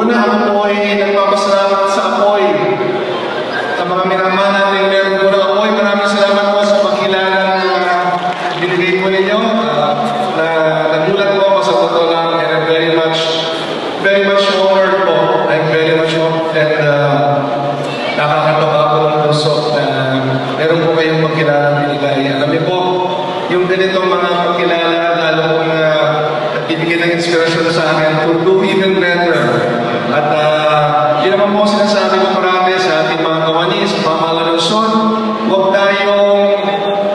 Una, ako po ay nagpapasalamat sa Apoy. Sa mga minamahal natin meron po ng Apoy, maraming salamat po sa pagkilala na binigay po ninyo. Na nagulat po ako sa totoo lang, and I'm very much honored po. I'm very much honored and nakakatawa po ng puso na meron po kayong pagkilala binigay. Alam niyo po, yung ganitong mga pagkilala, lalo po na bibigyan ng inspirasyon sa akin to do even better. At yun naman po sinasabi ko marami sa ating mga kawani, sa pamahalaan ng Luzon, huwag tayong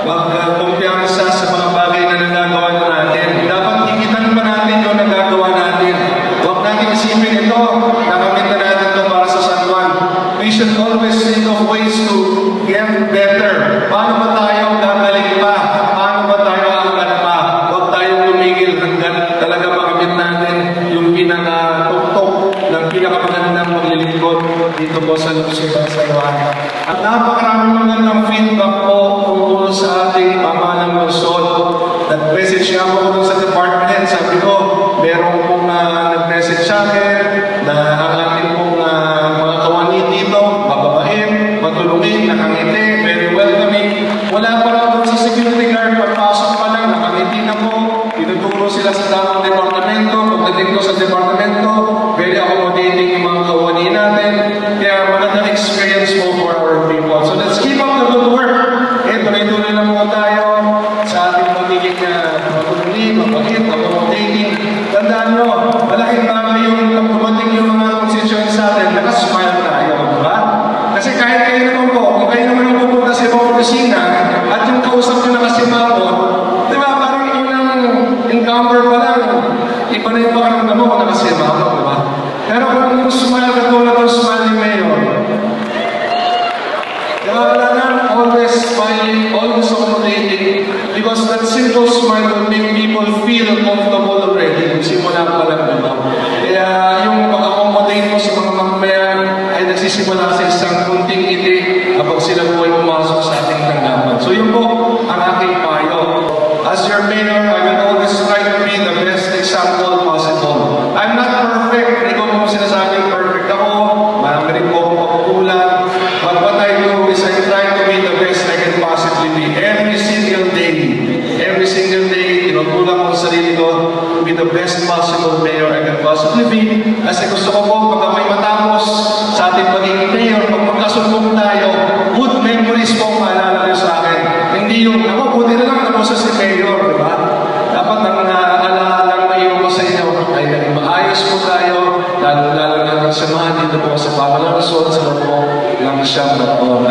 magkumpiyansa sa mga bagay na nagagawa natin. Dapat ikitan pa natin yung nagagawa natin. Huwag natin isipin ito, nakamit na natin ito para sa San Juan. We should always think of ways to get better. Paano ba tayo gagaling pa? Paano ba tayo aangat pa? Huwag tayong lumigil hanggang talaga makamit natin yung pinaka-tuktok ng pinakamagandang maglilingkod dito po sa Luzon ng San Juan. At napakaraming magandang feedback po tungkol sa ating pamahalang Luzon. Nag-message nga po ko sa department head. Sabi ko, meron pong nag-message sa akin na ang ating pong mga kawani dito, mababain, matulungin, nakangiti, very welcoming. Wala pa lang sa security guard, pagpasok pa lang, nakangiti na po. Tinuturo sila sa tamang departamento. Pagdating ko sa departamento, very accommodating yung mga kawani natin. Kaya magandang experience po for our people. So let's keep up the good work. Tuloy-tuloy lang po tayo sa ating pagiging matulungin, mapagit, accommodating. Tandaan nyo, malaking bagay yung dumating yung mga constituents sa atin, nakasmile tayo, di ba? Kasi kahit kayo naman po, kung kayo naman yung pupunta sa ibang opisina at yung kausap nyo nakasimapon, di ba, parang unang encounter pa lang, iba na yung pakaramdam mo kung nakasimapon, di ba? Pero kung yung smile ka tulad ng smile ni Mayor, di ba, kailangan always smiling, always accommodating, because that simple smile will make people feel comfortable already. Simula pa lang, di ba? Kaya yung pag-accommodate mo sa mga mamamayan ay nagsisimula sa isang kunting ngiti kapag sila po ay pumasok sa ating tanggapan. So yun po ang aking payo. As your mayor, I will always try to be the best example possible. I'm not perfect. Hindi ko po sinasabing perfect ako. Marami rin po akong pagkukulang. But what I do is I try to be the best I can possibly be. Every single day, tinutulang ko sa sarili ko to be the best possible mayor I can possibly be. Kasi gusto ko po, pag may matapos sa ating pagiging mayor, pag magkasumbong tayo, good memories po ang maalala nyo sa akin. Hindi yung, ako, buti na lang tapos si mayor, di ba? Dapat ang naaalala na iyo ko sa inyo ay naging maayos po tayo, lalo-lalo na nagsamahan dito po sa pamahalang Luzon sa loob po ng siyang taon.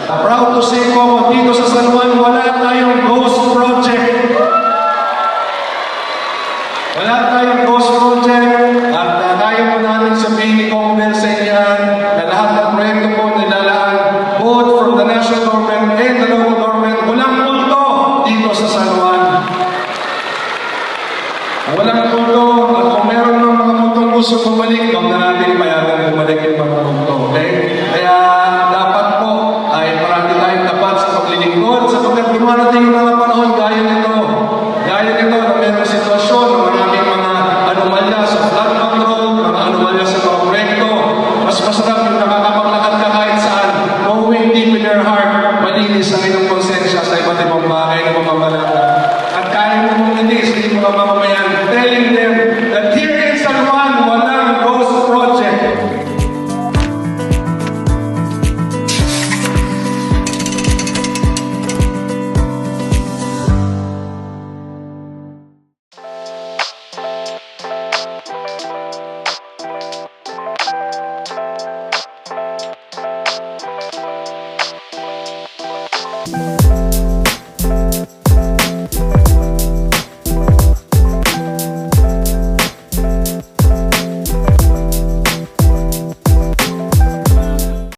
At proud to say po, dito sa San Juan, wala tayong ghost project. Wala tayong ghost project. At tayo po natin sabihin ni Kong Bel sa inyan na lahat ng proyekto po nilalaan, both from the national government and the local government, walang multo dito sa San Juan. Walang multo. At kung meron ng mga multong gusto bumalik, huwag na natin payagan bumalik yung mga